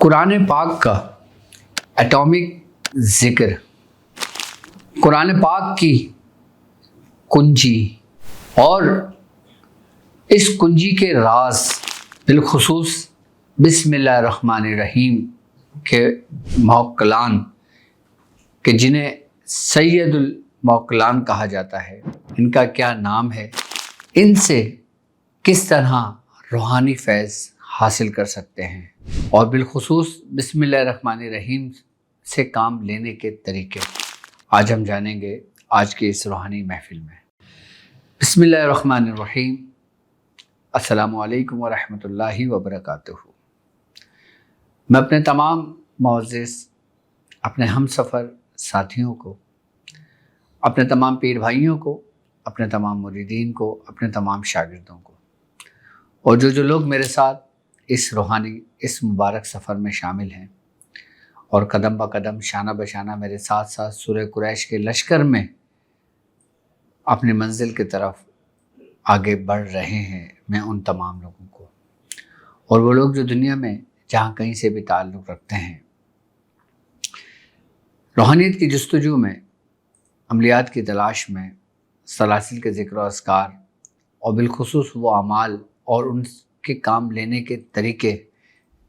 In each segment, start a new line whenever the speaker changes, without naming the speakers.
قرآن پاک کا ایٹامک ذکر، قرآن پاک کی کنجی اور اس کنجی کے راز بالخصوص بسم اللہ الرحمن الرحیم کے موکلان کہ جنہیں سید الموکلان کہا جاتا ہے، ان کا کیا نام ہے، ان سے کس طرح روحانی فیض حاصل کر سکتے ہیں اور بالخصوص بسم اللہ الرحمن الرحیم سے کام لینے کے طریقے آج ہم جانیں گے آج کے اس روحانی محفل میں۔ بسم اللہ الرحمن الرحیم۔ السلام علیکم ورحمۃ اللہ وبرکاتہ۔ میں اپنے تمام معزز اپنے ہم سفر ساتھیوں کو، اپنے تمام پیر بھائیوں کو، اپنے تمام مریدین کو، اپنے تمام شاگردوں کو اور جو لوگ میرے ساتھ اس روحانی اس مبارک سفر میں شامل ہیں اور قدم با قدم شانہ بشانہ میرے ساتھ ساتھ سورہ قریش کے لشکر میں اپنی منزل کی طرف آگے بڑھ رہے ہیں، میں ان تمام لوگوں کو اور وہ لوگ جو دنیا میں جہاں کہیں سے بھی تعلق رکھتے ہیں، روحانیت کی جستجو میں، عملیات کی تلاش میں، سلاسل کے ذکر و اذکار اور بالخصوص وہ اعمال اور ان کے کام لینے کے طریقے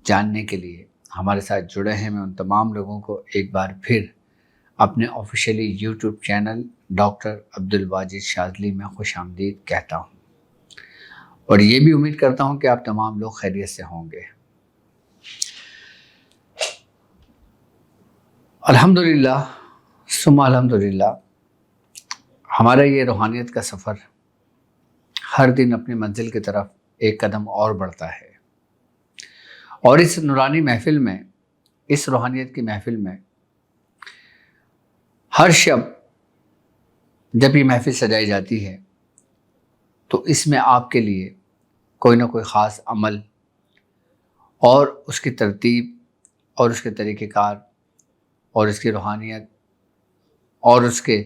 جاننے کے لیے ہمارے ساتھ جڑے ہیں، میں ان تمام لوگوں کو ایک بار پھر اپنے officially YouTube channel doctor Abdul Wajid Shazli میں خوش آمدید کہتا ہوں اور یہ بھی امید کرتا ہوں کہ آپ تمام لوگ خیریت سے ہوں گے۔ الحمدللہ ثم الحمدللہ، ہمارا یہ روحانیت کا سفر ہر دن اپنی منزل کی طرف ایک قدم اور بڑھتا ہے اور اس نورانی محفل میں، اس روحانیت کی محفل میں ہر شب جب یہ محفل سجائی جاتی ہے تو اس میں آپ کے لیے کوئی نہ کوئی خاص عمل اور اس کی ترتیب اور اس کے طریقہ کار اور اس کی روحانیت اور اس کے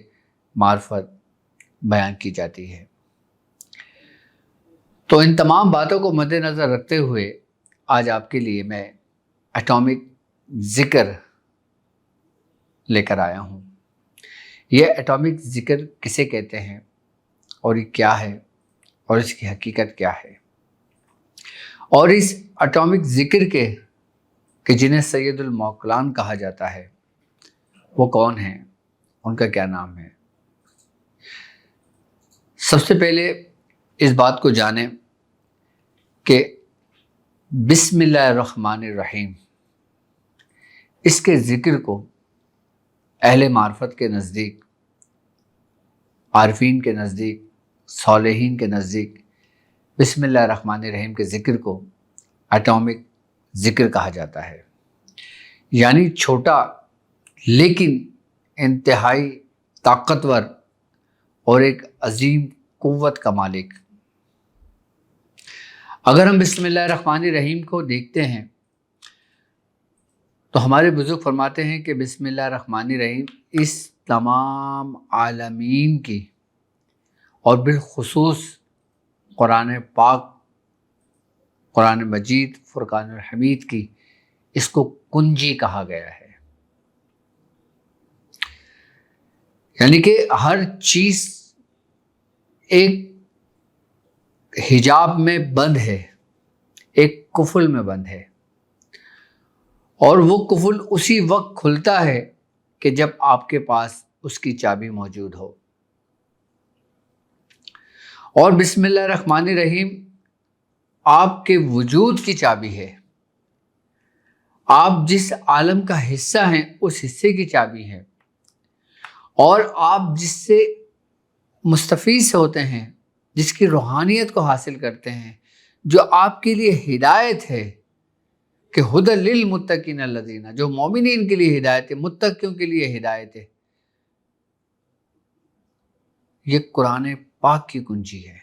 معرفت بیان کی جاتی ہے۔ تو ان تمام باتوں کو مد نظر رکھتے ہوئے آج آپ کے لیے میں ایٹامک ذکر لے کر آیا ہوں۔ یہ ایٹامک ذکر کسے کہتے ہیں اور یہ کیا ہے اور اس کی حقیقت کیا ہے، اور اس ایٹامک ذکر کے کہ جنہیں سید الموکلان کہا جاتا ہے وہ کون ہیں، ان کا کیا نام ہے۔ سب سے پہلے اس بات کو جانیں کہ بسم اللہ الرحمن الرحیم، اس کے ذکر کو اہل معرفت کے نزدیک، عارفین کے نزدیک، صالحین کے نزدیک بسم اللہ الرحمن الرحیم کے ذکر کو ایٹامک ذکر کہا جاتا ہے، یعنی چھوٹا لیکن انتہائی طاقتور اور ایک عظیم قوت کا مالک۔ اگر ہم بسم اللہ الرحمن الرحیم کو دیکھتے ہیں تو ہمارے بزرگ فرماتے ہیں کہ بسم اللہ الرحمن الرحیم اس تمام عالمین کی اور بالخصوص قرآن پاک، قرآن مجید، فرقان الحمید کی اس کو کنجی کہا گیا ہے، یعنی کہ ہر چیز ایک حجاب میں بند ہے، ایک قفل میں بند ہے اور وہ قفل اسی وقت کھلتا ہے کہ جب آپ کے پاس اس کی چابی موجود ہو۔ اور بسم اللہ الرحمن الرحیم آپ کے وجود کی چابی ہے، آپ جس عالم کا حصہ ہیں اس حصے کی چابی ہے اور آپ جس سے مستفیض ہوتے ہیں، جس کی روحانیت کو حاصل کرتے ہیں، جو آپ کے لیے ہدایت ہے کہ ھدی للمتقین الذین، جو مومنین کے لیے ہدایت ہے، متقیوں کے لیے ہدایت ہے، یہ قرآن پاک کی کنجی ہے۔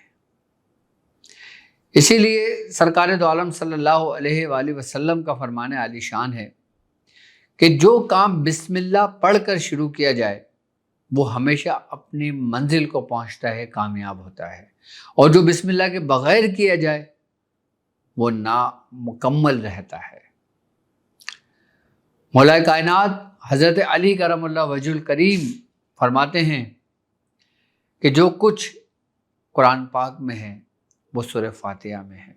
اسی لیے سرکار دو عالم صلی اللہ علیہ وآلہ وسلم کا فرمان عالی شان ہے کہ جو کام بسم اللہ پڑھ کر شروع کیا جائے وہ ہمیشہ اپنی منزل کو پہنچتا ہے، کامیاب ہوتا ہے، اور جو بسم اللہ کے بغیر کیا جائے وہ نامکمل رہتا ہے۔ مولا کائنات حضرت علی کرم اللہ وجہ الکریم فرماتے ہیں کہ جو کچھ قرآن پاک میں ہے وہ سورہ فاتحہ میں ہے،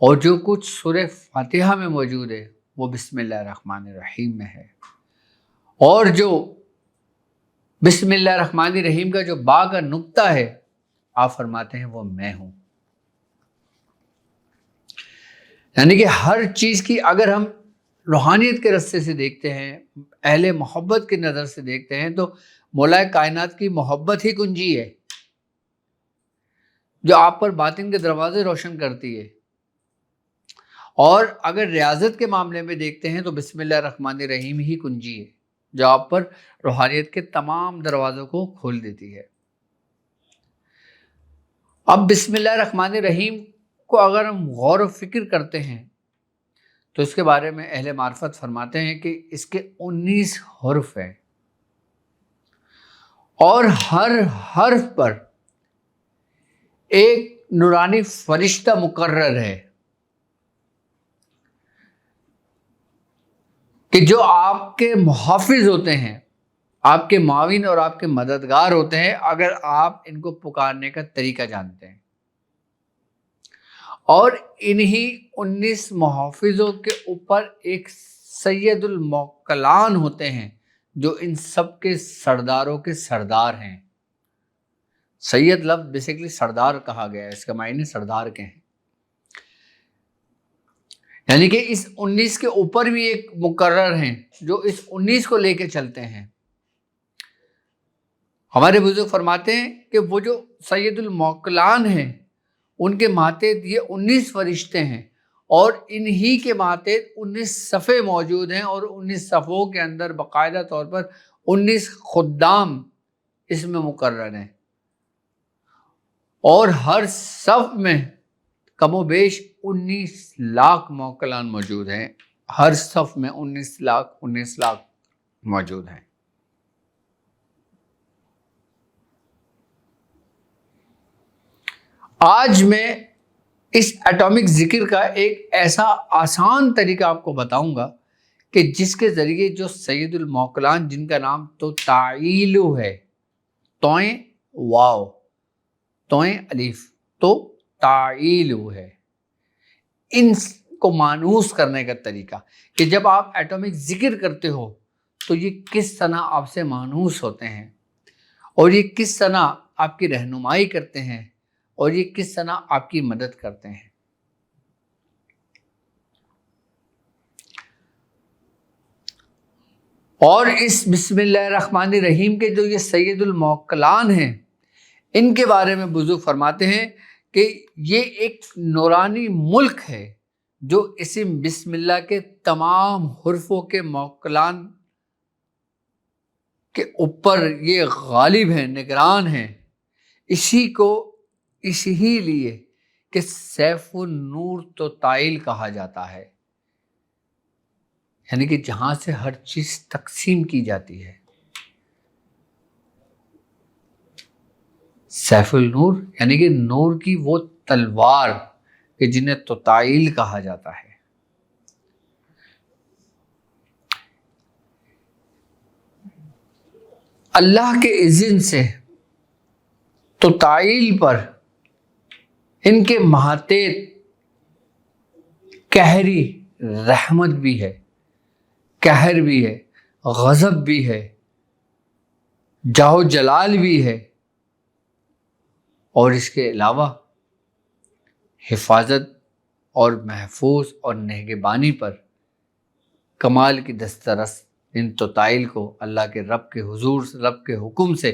اور جو کچھ سورہ فاتحہ میں موجود ہے وہ بسم اللہ الرحمن الرحیم میں ہے، اور جو بسم اللہ الرحمن الرحیم کا جو با کا نقطہ ہے آپ فرماتے ہیں وہ میں ہوں۔ یعنی کہ ہر چیز کی اگر ہم روحانیت کے رستے سے دیکھتے ہیں، اہل محبت کی نظر سے دیکھتے ہیں، تو مولا کائنات کی محبت ہی کنجی ہے جو آپ پر باطن کے دروازے روشن کرتی ہے۔ اور اگر ریاضت کے معاملے میں دیکھتے ہیں تو بسم اللہ الرحمن الرحیم ہی کنجی ہے جو آپ پر روحانیت کے تمام دروازوں کو کھول دیتی ہے۔ اب بسم اللہ الرحمن الرحیم کو اگر ہم غور و فکر کرتے ہیں تو اس کے بارے میں اہل معرفت فرماتے ہیں کہ اس کے 19 حرف ہیں، اور ہر حرف پر ایک نورانی فرشتہ مقرر ہے کہ جو آپ کے محافظ ہوتے ہیں، آپ کے معاون اور آپ کے مددگار ہوتے ہیں اگر آپ ان کو پکارنے کا طریقہ جانتے ہیں۔ اور انہی 19 محافظوں کے اوپر ایک سید الموکلان ہوتے ہیں جو ان سب کے سرداروں کے سردار ہیں۔ سید لفظ بیسیکلی سردار کہا گیا ہے، اس کا معنی سردار کے ہیں، یعنی کہ اس 19 کے اوپر بھی ایک مقرر ہیں جو اس 19 کو لے کے چلتے ہیں۔ ہمارے بزرگ فرماتے ہیں کہ وہ جو سید الموکلان ہیں ان کے ماتحت یہ 19 فرشتے ہیں، اور انہی کے ماتحت 19 صفے موجود ہیں، اور 19 صفوں کے اندر باقاعدہ طور پر 19 خدام اس میں مقرر ہیں، اور ہر صف میں کم و بیش 19 لاکھ موکلان موجود ہیں، ہر صف میں 19 لاکھ موجود ہیں۔ آج میں اس ایٹامک ذکر کا ایک ایسا آسان طریقہ آپ کو بتاؤں گا کہ جس کے ذریعے جو سید الموکلان جن کا نام تو تعیلو ہے، توئیں واو توئیں الف تو تعیلو ہے، ان کو مانوس کرنے کا طریقہ کہ جب آپ ایٹامک ذکر کرتے ہو تو یہ کس طرح آپ سے مانوس ہوتے ہیں، اور یہ کس طرح آپ کی رہنمائی کرتے ہیں، اور یہ کس طرح آپ کی مدد کرتے ہیں۔ اور اس بسم اللہ الرحمن الرحیم کے جو یہ سید الموکلان ہیں ان کے بارے میں بزرگ فرماتے ہیں کہ یہ ایک نورانی ملک ہے جو اسم بسم اللہ کے تمام حرفوں کے موکلان کے اوپر یہ غالب ہیں، نگران ہیں۔ اسی لیے کہ سیف النور تو تائل کہا جاتا ہے، یعنی کہ جہاں سے ہر چیز تقسیم کی جاتی ہے۔ سیف النور یعنی کہ نور کی وہ تلوار کہ جنہیں توتائل کہا جاتا ہے۔ اللہ کے اذن سے توتائل پر ان کے ماتحت قہری رحمت بھی ہے، قہر بھی ہے، غضب بھی ہے، جاہ و جلال بھی ہے، اور اس کے علاوہ حفاظت اور محفوظ اور نگہبانی پر کمال کی دسترس ان توتائل کو اللہ کے رب کے حضور رب کے حکم سے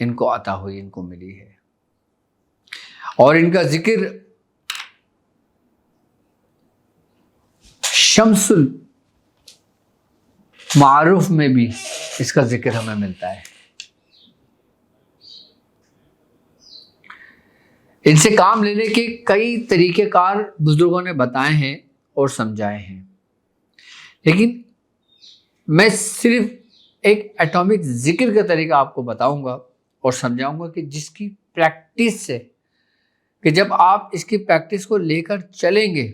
ان کو عطا ہوئی، ان کو ملی ہے۔ اور ان کا ذکر شمس المعارف میں بھی اس کا ذکر ہمیں ملتا ہے۔ ان سے کام لینے کے کئی طریقہ کار بزرگوں نے بتائے ہیں اور سمجھائے ہیں، لیکن میں صرف ایک ایٹامک ذکر کا طریقہ آپ کو بتاؤں گا اور سمجھاؤں گا کہ جس کی پریکٹس سے کہ جب آپ اس کی پریکٹس کو لے کر چلیں گے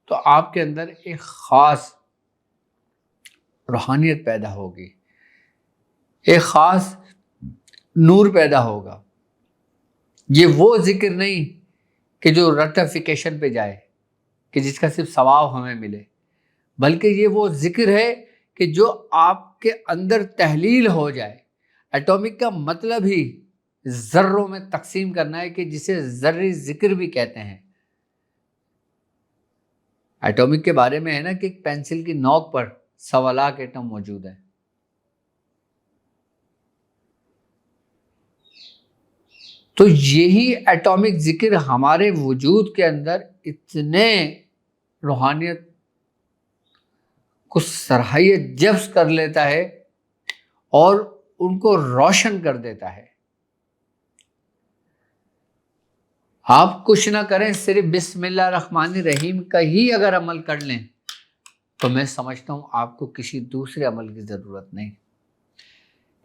تو آپ کے اندر ایک خاص روحانیت پیدا ہوگی، ایک خاص نور پیدا ہوگا۔ یہ وہ ذکر نہیں کہ جو رٹیفیکیشن پہ جائے، کہ جس کا صرف ثواب ہمیں ملے، بلکہ یہ وہ ذکر ہے کہ جو آپ کے اندر تحلیل ہو جائے۔ ایٹامک کا مطلب ہی ذروں میں تقسیم کرنا ہے، کہ جسے ذری ذکر بھی کہتے ہیں۔ ایٹامک کے بارے میں ہے نا کہ ایک پینسل کی نوک پر 1.25 لاکھ ایٹم موجود ہیں۔ تو یہی ایٹامک ذکر ہمارے وجود کے اندر اتنے روحانیت کو صلاحیت جذب کر لیتا ہے اور ان کو روشن کر دیتا ہے۔ آپ کچھ نہ کریں، صرف بسم اللہ الرحمن الرحیم کا ہی اگر عمل کر لیں تو میں سمجھتا ہوں آپ کو کسی دوسرے عمل کی ضرورت نہیں۔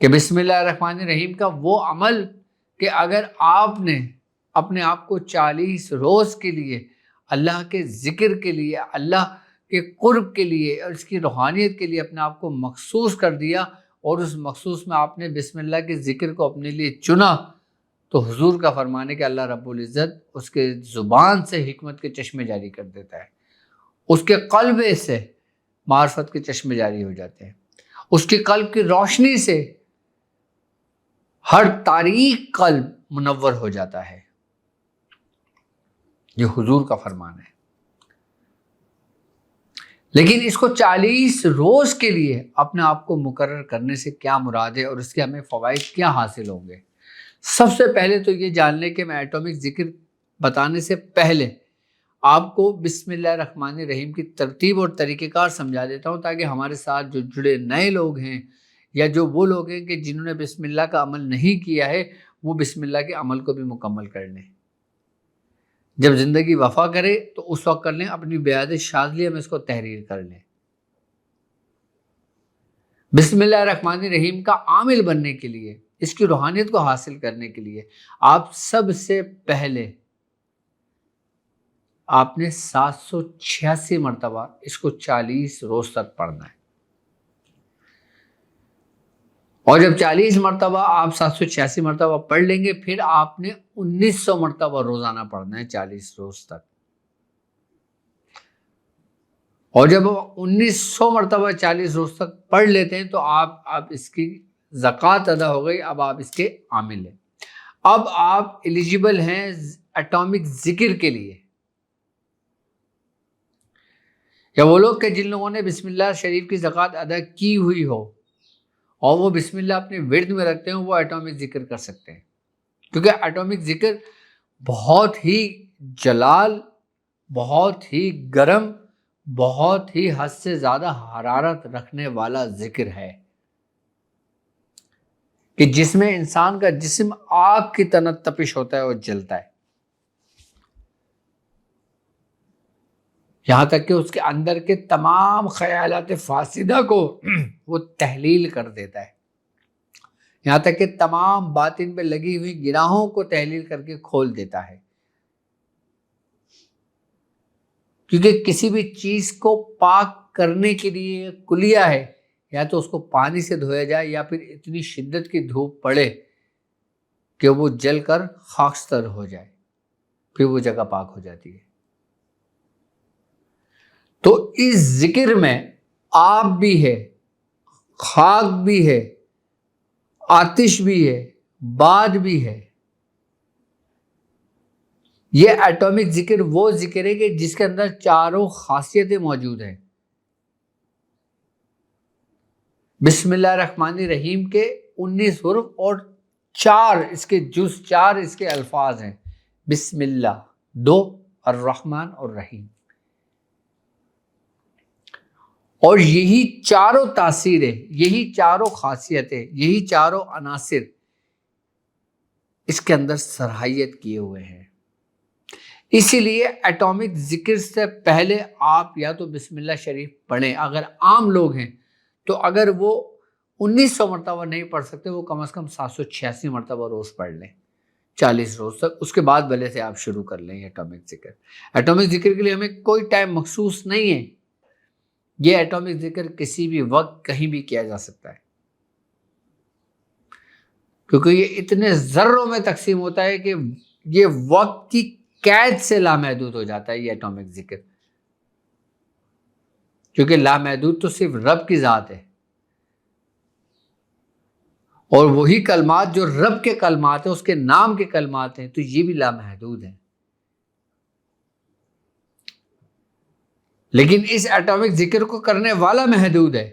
کہ بسم اللہ الرحمن الرحیم کا وہ عمل کہ اگر آپ نے اپنے آپ کو 40 روز کے لیے اللہ کے ذکر کے لیے، اللہ کے قرب کے لیے اور اس کی روحانیت کے لیے اپنے آپ کو مخصوص کر دیا، اور اس مخصوص میں آپ نے بسم اللہ کے ذکر کو اپنے لیے چنا، تو حضور کا فرمان ہے کہ اللہ رب العزت اس کے زبان سے حکمت کے چشمے جاری کر دیتا ہے، اس کے قلب سے معرفت کے چشمے جاری ہو جاتے ہیں، اس کے قلب کی روشنی سے ہر تاریک قلب منور ہو جاتا ہے۔ یہ حضور کا فرمان ہے۔ لیکن اس کو 40 روز کے لیے اپنے آپ کو مقرر کرنے سے کیا مراد ہے اور اس کے ہمیں فوائد کیا حاصل ہوں گے؟ سب سے پہلے تو یہ جان لیں کہ میں ایٹامک ذکر بتانے سے پہلے آپ کو بسم اللہ الرحمن الرحیم کی ترتیب اور طریقہ کار سمجھا دیتا ہوں، تاکہ ہمارے ساتھ جو جڑے نئے لوگ ہیں یا جو وہ لوگ ہیں کہ جنہوں نے بسم اللہ کا عمل نہیں کیا ہے، وہ بسم اللہ کے عمل کو بھی مکمل کر لیں۔ جب زندگی وفا کرے تو اس وقت کر لیں، اپنی بیعت شاذلیہ میں اس کو تحریر کر لیں۔ بسم اللہ الرحمن الرحیم کا عامل بننے کے لیے، اس کی روحانیت کو حاصل کرنے کے لیے آپ سب سے پہلے آپ نے 786 مرتبہ اس کو 40 روز تک پڑھنا ہے۔ اور جب 40 مرتبہ آپ 786 مرتبہ پڑھ لیں گے، پھر آپ نے 1900 مرتبہ روزانہ پڑھنا ہے 40 روز تک۔ اور جب 1900 مرتبہ 40 روز تک پڑھ لیتے ہیں تو آپ اس کی زکوٰۃ ادا ہو گئی، اب آپ اس کے عامل ہیں۔ اب آپ ایلیجیبل ہیں ایٹامک ذکر کے لیے، یا وہ لوگ کہ جن لوگوں نے بسم اللہ شریف کی زکوٰۃ ادا کی ہوئی ہو اور وہ بسم اللہ اپنے ورد میں رکھتے ہیں، وہ ایٹامک ذکر کر سکتے ہیں، کیونکہ ایٹامک ذکر بہت ہی جلال، بہت ہی گرم، بہت ہی حد سے زیادہ حرارت رکھنے والا ذکر ہے، کہ جس میں انسان کا جسم آگ کی طرح تپش ہوتا ہے اور جلتا ہے، یہاں تک کہ اس کے اندر کے تمام خیالات فاسدہ کو وہ تحلیل کر دیتا ہے، یہاں تک کہ تمام باطن پہ لگی ہوئی گناہوں کو تحلیل کر کے کھول دیتا ہے۔ کیونکہ کسی بھی چیز کو پاک کرنے کے لیے کلیہ ہے، یا تو اس کو پانی سے دھویا جائے یا پھر اتنی شدت کی دھوپ پڑے کہ وہ جل کر خاکستر ہو جائے، پھر وہ جگہ پاک ہو جاتی ہے۔ تو اس ذکر میں آب بھی ہے، خاک بھی ہے، آتش بھی ہے، باد بھی ہے۔ یہ ایٹامک ذکر وہ ذکر ہے کہ جس کے اندر چاروں خاصیتیں موجود ہیں۔ بسم اللہ الرحمن الرحیم کے 19 حرف اور 4 اس کے جز، 4 اس کے الفاظ ہیں، بسم اللہ 2، الرحمن اور رحیم، اور یہی چاروں تاثیریں، یہی چاروں خاصیتیں، یہی چاروں عناصر اس کے اندر صلاحیت کیے ہوئے ہیں۔ اسی لیے ایٹامک ذکر سے پہلے آپ یا تو بسم اللہ شریف پڑھیں، اگر عام لوگ ہیں تو اگر وہ 1900 مرتبہ نہیں پڑھ سکتے، وہ کم از کم 786 مرتبہ روز پڑھ لیں 40 روز تک، اس کے بعد بھلے سے آپ شروع کر لیں ایٹامک ذکر۔ ایٹامک ذکر کے لیے ہمیں کوئی ٹائم مخصوص نہیں ہے، یہ ایٹامک ذکر کسی بھی وقت کہیں بھی کیا جا سکتا ہے، کیونکہ یہ اتنے ذروں میں تقسیم ہوتا ہے کہ یہ وقت کی قید سے لامحدود ہو جاتا ہے یہ ایٹامک ذکر، کیونکہ لامحدود تو صرف رب کی ذات ہے، اور وہی کلمات جو رب کے کلمات ہیں، اس کے نام کے کلمات ہیں، تو یہ بھی لامحدود ہیں۔ لیکن اس ایٹامک ذکر کو کرنے والا محدود ہے،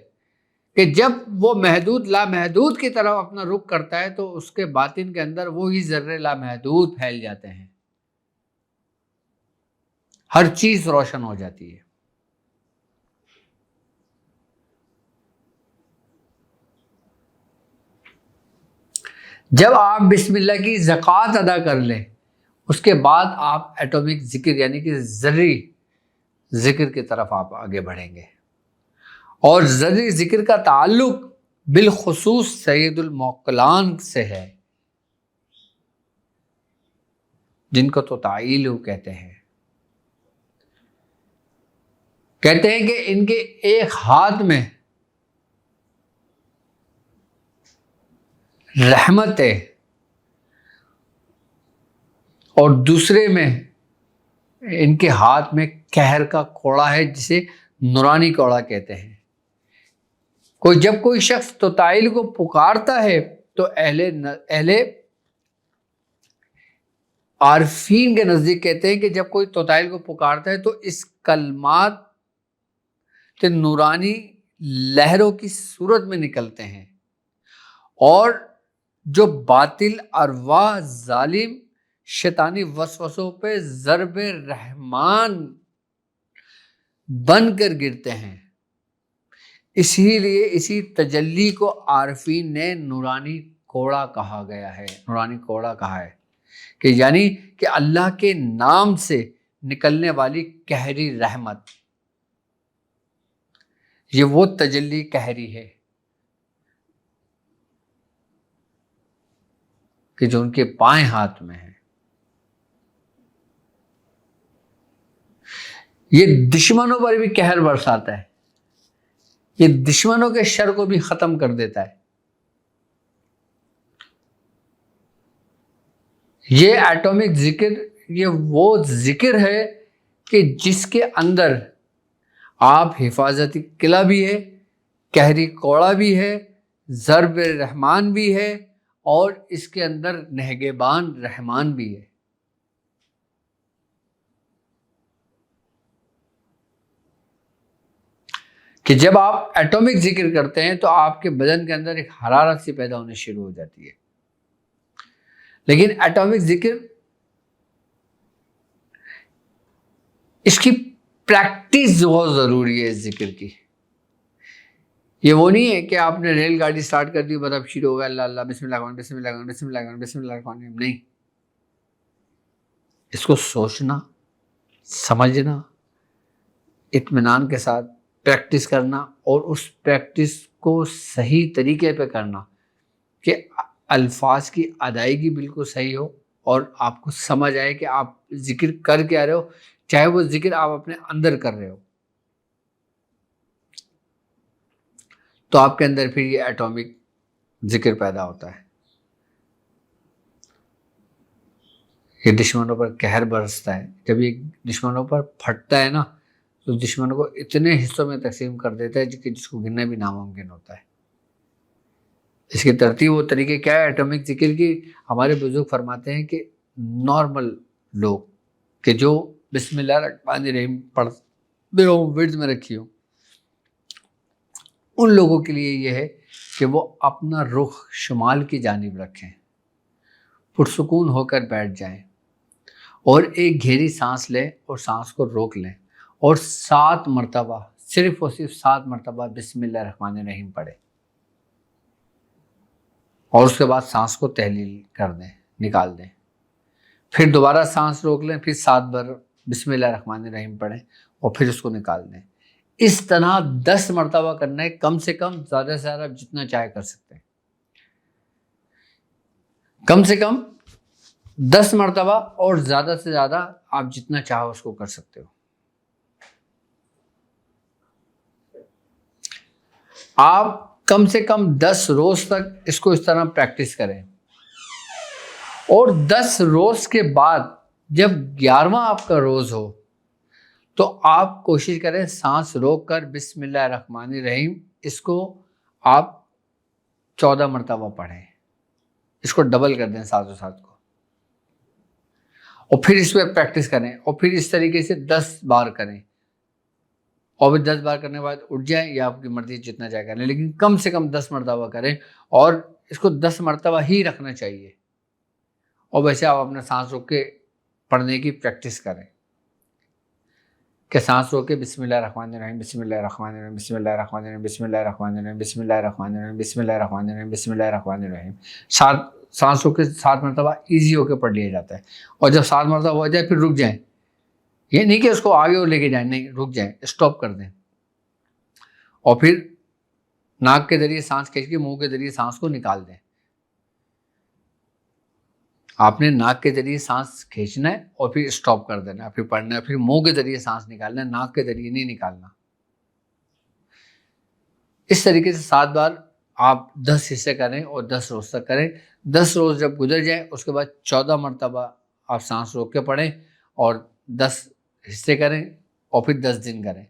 کہ جب وہ محدود لامحدود کی طرف اپنا رخ کرتا ہے تو اس کے باطن کے اندر وہی ذرے لامحدود پھیل جاتے ہیں، ہر چیز روشن ہو جاتی ہے۔ جب آپ بسم اللہ کی زکوٰۃ ادا کر لیں، اس کے بعد آپ ایٹامک ذکر یعنی کہ ذری ذکر کی طرف آپ آگے بڑھیں گے، اور ذری ذکر کا تعلق بالخصوص سید المعقلان سے ہے، جن کو تو تعیل کہتے ہیں کہ ان کے ایک ہاتھ میں رحمت ہے اور دوسرے میں ان کے ہاتھ میں قہر کا کوڑا ہے، جسے نورانی کوڑا کہتے ہیں۔ جب کوئی شخص توتائل کو پکارتا ہے تو اہل عارفین کے نزدیک کہتے ہیں کہ جب کوئی توتائل کو پکارتا ہے تو اس کلمات نورانی لہروں کی صورت میں نکلتے ہیں، اور جو باطل ارواح ظالم شیطانی وسوسوں پہ ضرب رحمان بن کر گرتے ہیں۔ اسی لیے اسی تجلی کو عارفین نے نورانی کوڑا کہا گیا ہے، نورانی کوڑا کہا ہے، کہ یعنی کہ اللہ کے نام سے نکلنے والی قہری رحمت، یہ وہ تجلی قہری ہے کہ جو ان کے بائیں ہاتھ میں ہے۔ یہ دشمنوں پر بھی قہر برساتا ہے، یہ دشمنوں کے شر کو بھی ختم کر دیتا ہے۔ یہ ایٹامک ذکر یہ وہ ذکر ہے کہ جس کے اندر آپ حفاظتی قلعہ بھی ہے، قہری کوڑا بھی ہے، ضرب رحمان بھی ہے، اور اس کے اندر نہگبان رحمان بھی ہے۔ کہ جب آپ ایٹامک ذکر کرتے ہیں تو آپ کے بدن کے اندر ایک حرارت سی پیدا ہونے شروع ہو جاتی ہے، لیکن ایٹامک ذکر اس کی پریکٹس بہت ضروری ہے۔ اس ذکر کی یہ وہ نہیں ہے کہ آپ نے ریل گاڑی سٹارٹ کر دی بس اب شروع ہو گیا اللہ اللہ بسم اللہ الرحمن بسم اللہ الرحمن بسم اللہ الرحمن بسم اللہ الرحمن الرحیم، نہیں، اس کو سوچنا، سمجھنا، اطمینان کے ساتھ پریکٹس کرنا، اور اس پریکٹس کو صحیح طریقے پہ کرنا کہ الفاظ کی ادائیگی بالکل صحیح ہو، اور آپ کو سمجھ آئے کہ آپ ذکر کر کے آ رہے ہو، چاہے وہ ذکر آپ اپنے اندر کر رہے ہو، تو آپ کے اندر پھر یہ ایٹامک ذکر پیدا ہوتا ہے۔ یہ دشمنوں پر قہر برستا ہے، جب یہ دشمنوں پر پھٹتا ہے نا تو دشمنوں کو اتنے حصوں میں تقسیم کر دیتا ہے کہ جس کو گننا بھی ناممکن ہوتا ہے۔ اس کی ترتیب و طریقے کیا ہے ایٹامک ذکر کی؟ ہمارے بزرگ فرماتے ہیں کہ نارمل لوگ کہ جو بسم اللہ الرحمن الرحیم پڑھتے ہو، ورد میں رکھی ہو، ان لوگوں کے لیے یہ ہے کہ وہ اپنا رخ شمال کی جانب رکھیں، پرسکون ہو کر بیٹھ جائیں، اور ایک گہری سانس لیں اور سانس کو روک لیں، اور 7 مرتبہ صرف اور صرف 7 مرتبہ بسم اللہ الرحمن الرحیم پڑھیں، اور اس کے بعد سانس کو تحلیل کر دیں، نکال دیں، پھر دوبارہ سانس روک لیں، پھر 7 بار بسم اللہ الرحمن الرحیم پڑھیں، اور پھر اس کو نکال دیں۔ اس طرح 10 مرتبہ کرنا ہے، کم سے کم، زیادہ سے زیادہ جتنا چاہے کر سکتے ہیں، کم سے کم 10 مرتبہ، اور زیادہ سے زیادہ آپ جتنا چاہو اس کو کر سکتے ہو۔ آپ کم سے کم 10 روز تک اس کو اس طرح پریکٹس کریں، اور 10 روز کے بعد جب 11واں آپ کا روز ہو تو آپ کوشش کریں سانس روک کر بسم اللہ الرحمن الرحیم اس کو آپ 14 مرتبہ پڑھیں، اس کو ڈبل کر دیں ساتھ کو، اور پھر اس پہ پریکٹس کریں، اور پھر اس طریقے سے 10 بار کریں، اور پھر 10 بار کرنے کے بعد اٹھ جائیں، یا آپ کی مرضی جتنا جائے کریں، لیکن کم سے کم 10 مرتبہ کریں، اور اس کو 10 مرتبہ ہی رکھنا چاہیے، اور ویسے آپ اپنا سانس روک کے پڑھنے کی پریکٹس کریں کہ سانس روک کے بسم اللہ الرحمن الرحیم، بسم اللہ الرحمن الرحیم، بسم اللہ الرحمن الرحیم، بسم اللہ الرحمن الرحیم، بسم اللہ الرحمن الرحیم، بسم اللہ الرحمن الرحیم، بسم اللہ الرحمن الرحیم، سانس روک کے 7 مرتبہ ایزی ہو کے پڑھ لیا جاتا ہے، اور جب 7 مرتبہ ہو جائے پھر رک جائیں، یہ نہیں کہ اس کو آگے اور لے کے جائیں، نہیں، رک جائیں، اسٹاپ کر دیں، اور پھر ناک کے ذریعے سانس کھینچ کے منہ کے ذریعے سانس کو نکال دیں۔ آپ نے ناک کے ذریعے سانس کھینچنا ہے اور پھر اسٹاپ کر دینا ہے، پھر پڑھنا ہے، پھر منہ کے ذریعے سانس نکالنا ہے، ناک کے ذریعے نہیں نکالنا۔ اس طریقے سے 7 بار آپ 10 حصے کریں اور 10 روز تک کریں۔ 10 روز جب گزر جائیں اس کے بعد 14 مرتبہ آپ سانس روک کے پڑھیں اور 10 حصے کریں، اور پھر 10 دن کریں،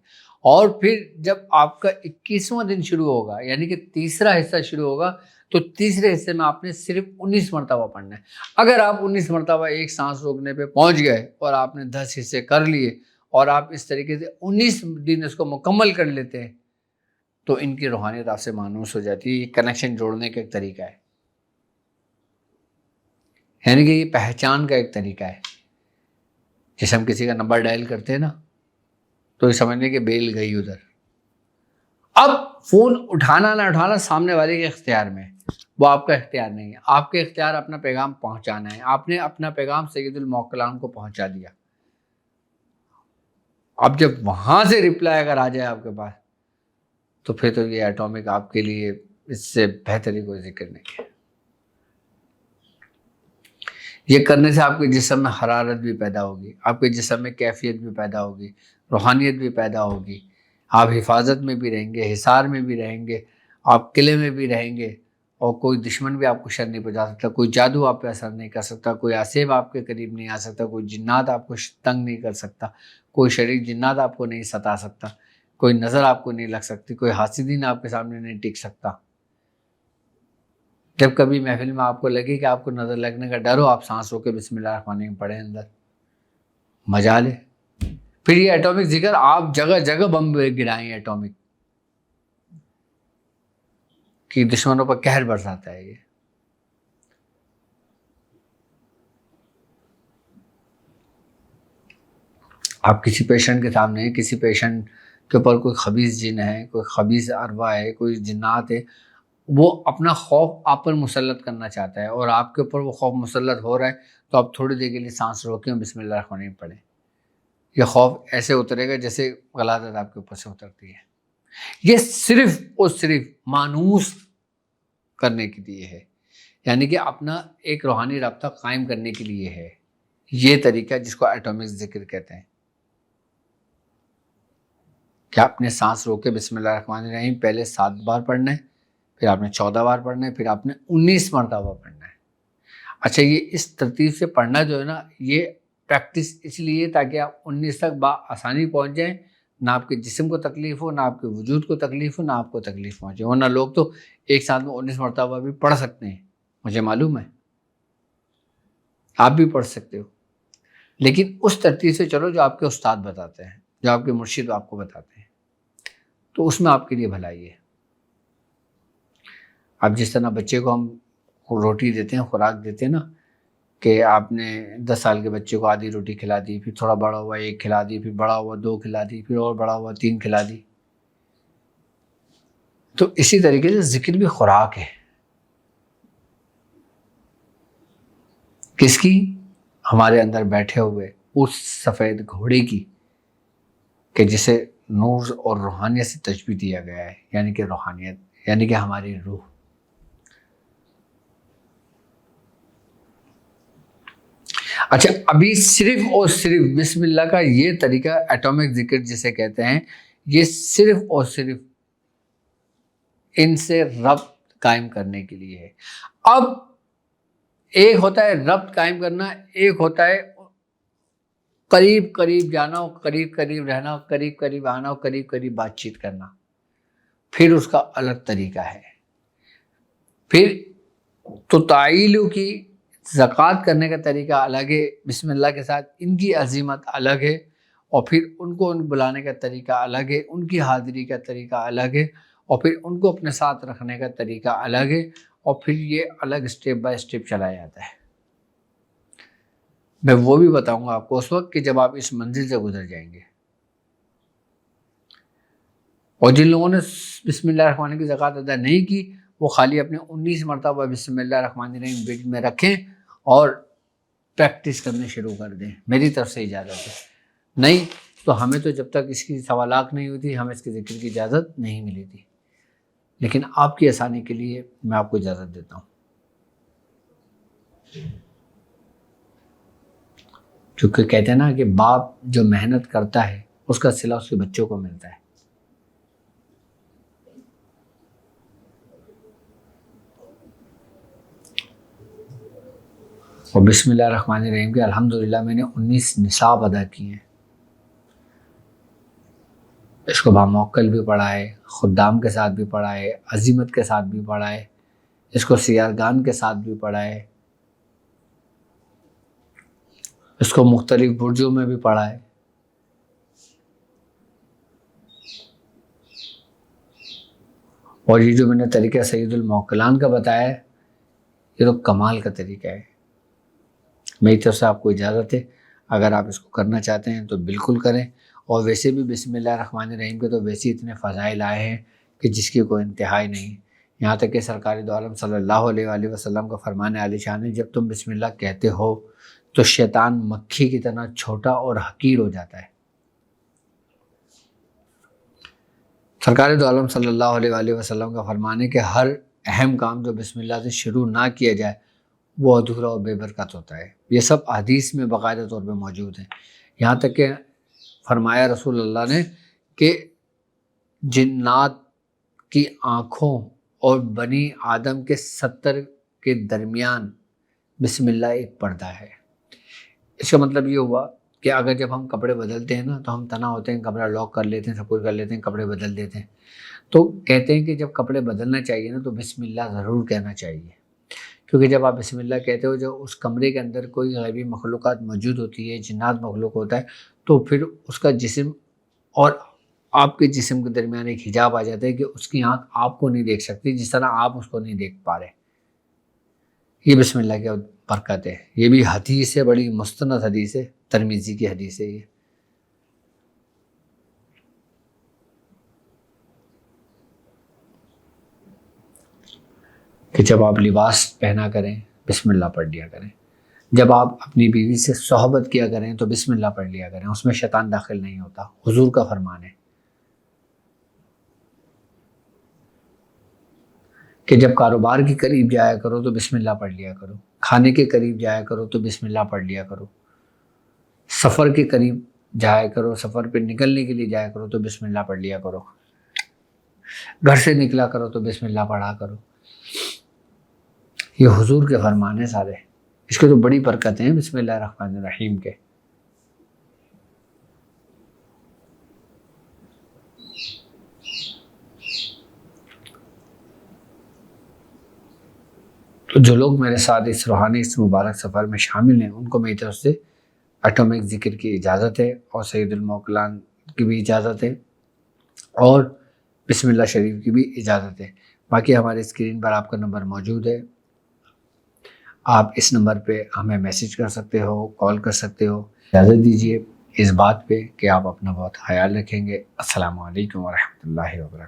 اور پھر جب آپ کا 21واں دن شروع ہوگا، یعنی کہ تیسرا حصہ شروع ہوگا، تو تیسرے حصے میں آپ نے صرف 19 مرتبہ پڑھنا ہے۔ اگر آپ 19 مرتبہ ایک سانس روکنے پہ پہنچ گئے اور آپ نے 10 حصے کر لیے، اور آپ اس طریقے سے 19 دن اس کو مکمل کر لیتے ہیں، تو ان کی روحانیت آپ سے مانوس ہو جاتی ہے۔ یہ کنیکشن جوڑنے کا ایک طریقہ ہے، یعنی کہ یہ پہچان کا ایک طریقہ ہے۔ جیسے ہم کسی کا نمبر ڈائل کرتے ہیں نا، تو یہ سمجھنے کہ بیل گئی ادھر۔ اب فون اٹھانا نہ اٹھانا سامنے والے کے اختیار میں، وہ آپ کا اختیار نہیں ہے۔ آپ کے اختیار اپنا پیغام پہنچانا ہے۔ آپ نے اپنا پیغام سید الموکلان کو پہنچا دیا۔ اب جب وہاں سے رپلائی اگر آ جائے آپ کے پاس، تو پھر تو یہ ایٹامک آپ کے لیے اس سے بہتری کوئی ذکر نہیں ہے۔ یہ کرنے سے آپ کے جسم میں حرارت بھی پیدا ہوگی، آپ کے جسم میں کیفیت بھی پیدا ہوگی، روحانیت بھی پیدا ہوگی، آپ حفاظت میں بھی رہیں گے، حصار میں بھی رہیں گے، آپ قلعے میں بھی رہیں گے، اور کوئی دشمن بھی آپ کو شر نہیں پہنچا سکتا، کوئی جادو آپ پہ اثر نہیں کر سکتا، کوئی آسیب آپ کے قریب نہیں آ سکتا، کوئی جنات آپ کو تنگ نہیں کر سکتا، کوئی شریر جنات آپ کو نہیں ستا سکتا، کوئی نظر آپ کو نہیں لگ سکتی، کوئی حاسدین آپ کے سامنے نہیں ٹک سکتا۔ جب کبھی محفل میں آپ کو لگے کہ آپ کو نظر لگنے کا ڈر ہو، آپ سانس روک کے بسم اللہ الرحمن الرحیم پڑھیں، اندر مجا لے۔ پھر یہ ایٹامک ذکر آپ جگہ جگہ بم گرائیں، ایٹامک کی دشمنوں پر قہر برساتا ہے یہ۔ آپ کسی پیشنٹ کے سامنے، کسی پیشنٹ کے اوپر کوئی خبیث جن ہے، کوئی خبیث ارواح ہے، کوئی جنات ہے، وہ اپنا خوف آپ پر مسلط کرنا چاہتا ہے، اور آپ کے اوپر وہ خوف مسلط ہو رہا ہے، تو آپ تھوڑی دیر کے لیے سانس روکیں اور بسم اللہ الرحمن الرحیم پڑھیں۔ یہ خوف ایسے اترے گا جیسے غلاظت آپ کے اوپر سے اترتی ہے۔ یہ صرف اور صرف مانوس کرنے کے لیے ہے، یعنی کہ اپنا ایک روحانی رابطہ قائم کرنے کے لیے ہے یہ طریقہ، جس کو ایٹامک ذکر کہتے ہیں، کہ آپ نے سانس روک کے بسم اللہ الرحمن الرحیم پہلے 7 بار پڑھنا ہے، پھر آپ نے 14 بار پڑھنا ہے، پھر آپ نے 19 مرتبہ پڑھنا ہے۔ اچھا، یہ اس ترتیب سے پڑھنا جو ہے نا، یہ پریکٹس اس لیے تاکہ آپ 19 تک بآسانی پہنچ جائیں، نہ آپ کے جسم کو تکلیف ہو، نہ آپ کے وجود کو تکلیف ہو، نہ آپ کو تکلیف پہنچے۔ ورنہ لوگ تو ایک ساتھ میں 19 مرتبہ بھی پڑھ سکتے ہیں، مجھے معلوم ہے، آپ بھی پڑھ سکتے ہو، لیکن اس ترتیب سے چلو جو آپ کے استاد بتاتے ہیں، جو آپ کے مرشد آپ کو بتاتے ہیں، تو اس میں آپ کے لیے بھلائی ہے۔ اب جس طرح بچے کو ہم روٹی دیتے ہیں، خوراک دیتے ہیں نا، کہ آپ نے 10 سال کے بچے کو آدھی روٹی کھلا دی، پھر تھوڑا بڑا ہوا 1 کھلا دی، پھر بڑا ہوا 2 کھلا دی، پھر اور بڑا ہوا 3 کھلا دی، تو اسی طریقے سے ذکر بھی خوراک ہے۔ کس کی؟ ہمارے اندر بیٹھے ہوئے اس سفید گھوڑے کی، کہ جسے نور اور روحانیت سے تشبیہ دیا گیا ہے، یعنی کہ روحانیت، یعنی کہ ہماری روح۔ اچھا، ابھی صرف اور صرف بسم اللہ کا یہ طریقہ ایٹامک ذکر جسے کہتے ہیں، یہ صرف اور صرف ان سے ربط قائم کرنے کے لیے ہے۔ اب ایک ہوتا ہے ربط قائم کرنا، ایک ہوتا ہے قریب قریب جانا اور قریب قریب رہنا، قریب قریب آنا اور قریب قریب بات چیت کرنا، پھر اس کا الگ طریقہ ہے۔ پھر تو تعیلوں کی زکوٰۃ کرنے کا طریقہ الگ ہے بسم اللہ کے ساتھ، ان کی عزیمت الگ ہے، اور پھر ان کو بلانے کا طریقہ الگ ہے، ان کی حاضری کا طریقہ الگ ہے، اور پھر ان کو اپنے ساتھ رکھنے کا طریقہ الگ ہے، اور پھر یہ الگ اسٹیپ بائی اسٹیپ چلا جاتا ہے۔ میں وہ بھی بتاؤں گا آپ کو اس وقت کہ جب آپ اس منزل سے گزر جائیں گے۔ اور جن لوگوں نے بسم اللہ الرحمن الرحیم کی زکوٰۃ ادا نہیں کی، وہ خالی اپنے 19 مرتبہ بسم اللہ الرحمن الرحیم بیٹ میں رکھیں اور پریکٹس کرنے شروع کر دیں، میری طرف سے اجازت ہے۔ نہیں تو ہمیں تو جب تک اس کی سوالات نہیں ہوتی، ہمیں اس کے ذکر کی اجازت نہیں ملی تھی، لیکن آپ کی آسانی کے لیے میں آپ کو اجازت دیتا ہوں، کیونکہ کہتے ہیں نا کہ باپ جو محنت کرتا ہے اس کا صلہ اس کے بچوں کو ملتا ہے۔ اور بسم اللہ الرحمن الرحیم کے الحمدللہ میں نے 19 نصاب ادا کیے ہیں۔ اس کو باموکل بھی پڑھا ہے، خدام کے ساتھ بھی پڑھا ہے، عزیمت کے ساتھ بھی پڑھا ہے، اس کو سیارگان کے ساتھ بھی پڑھا ہے، اس کو مختلف برجوں میں بھی پڑھا ہے۔ اور یہ جو میں نے طریقہ سید الموکلان کا بتایا ہے، یہ تو کمال کا طریقہ ہے۔ میری طرف سے آپ کو اجازت ہے، اگر آپ اس کو کرنا چاہتے ہیں تو بالکل کریں۔ اور ویسے بھی بسم اللہ الرحمن الرحیم کے تو ویسے اتنے فضائل آئے ہیں کہ جس کی کوئی انتہائی نہیں، یہاں تک کہ سرکار دو عالم صلی اللہ علیہ وآلہ وسلم کا فرمان عالی شان ہے، جب تم بسم اللہ کہتے ہو تو شیطان مکھی کی طرح چھوٹا اور حقیر ہو جاتا ہے۔ سرکار دو عالم صلی اللہ علیہ وآلہ وسلم کا فرمان ہے کہ ہر اہم کام جو بسم اللہ سے شروع نہ کیا جائے وہ ادھورا اور بے برکت ہوتا ہے۔ یہ سب حدیث میں باقاعدہ طور پہ موجود ہیں، یہاں تک کہ فرمایا رسول اللہ نے کہ جنات کی آنکھوں اور بنی آدم کے 70 کے درمیان بسم اللہ ایک پردہ ہے۔ اس کا مطلب یہ ہوا کہ اگر جب ہم کپڑے بدلتے ہیں نا تو ہم تنہا ہوتے ہیں، کپڑا لاک کر لیتے ہیں، سب کچھ کر لیتے ہیں، کپڑے بدل دیتے ہیں، تو کہتے ہیں کہ جب کپڑے بدلنا چاہیے نا تو بسم اللہ ضرور کہنا چاہیے، کیونکہ جب آپ بسم اللہ کہتے ہو، جو اس کمرے کے اندر کوئی غیبی مخلوقات موجود ہوتی ہے، جنات مخلوق ہوتا ہے، تو پھر اس کا جسم اور آپ کے جسم کے درمیان ایک حجاب آ جاتا ہے کہ اس کی آنکھ آپ کو نہیں دیکھ سکتی جس طرح آپ اس کو نہیں دیکھ پا رہے۔ یہ بسم اللہ کی برکت ہے، یہ بھی حدیث ہے، بڑی مستند حدیث ہے، ترمذی کی حدیث ہے یہ۔ کہ جب آپ لباس پہنا کریں بسم اللہ پڑھ لیا کریں، جب آپ اپنی بیوی سے صحبت کیا کریں تو بسم اللہ پڑھ لیا کریں، اس میں شیطان داخل نہیں ہوتا، حضور کا فرمان ہے۔ کہ جب کاروبار کے قریب جایا کرو تو بسم اللہ پڑھ لیا کرو، کھانے کے قریب جایا کرو تو بسم اللہ پڑھ لیا کرو، سفر کے قریب جایا کرو، سفر پہ نکلنے کے لیے جایا کرو تو بسم اللہ پڑھ لیا کرو، گھر سے نکلا کرو تو بسم اللہ پڑھا کرو۔ یہ حضور کے فرمان ہیں سارے، اس کے تو بڑی برکتیں ہیں بسم اللہ الرحمن الرحیم کے۔ تو جو لوگ میرے ساتھ اس روحانی اس مبارک سفر میں شامل ہیں ان کو میری طرف سے ایٹامک ذکر کی اجازت ہے، اور سید الموکلان کی بھی اجازت ہے، اور بسم اللہ شریف کی بھی اجازت ہے۔ باقی ہمارے اسکرین پر آپ کا نمبر موجود ہے، آپ اس نمبر پہ ہمیں میسج کر سکتے ہو، کال کر سکتے ہو۔ اجازت دیجیے اس بات پہ کہ آپ اپنا بہت خیال رکھیں گے۔ السلام علیکم ورحمۃ اللہ وبرکاتہ۔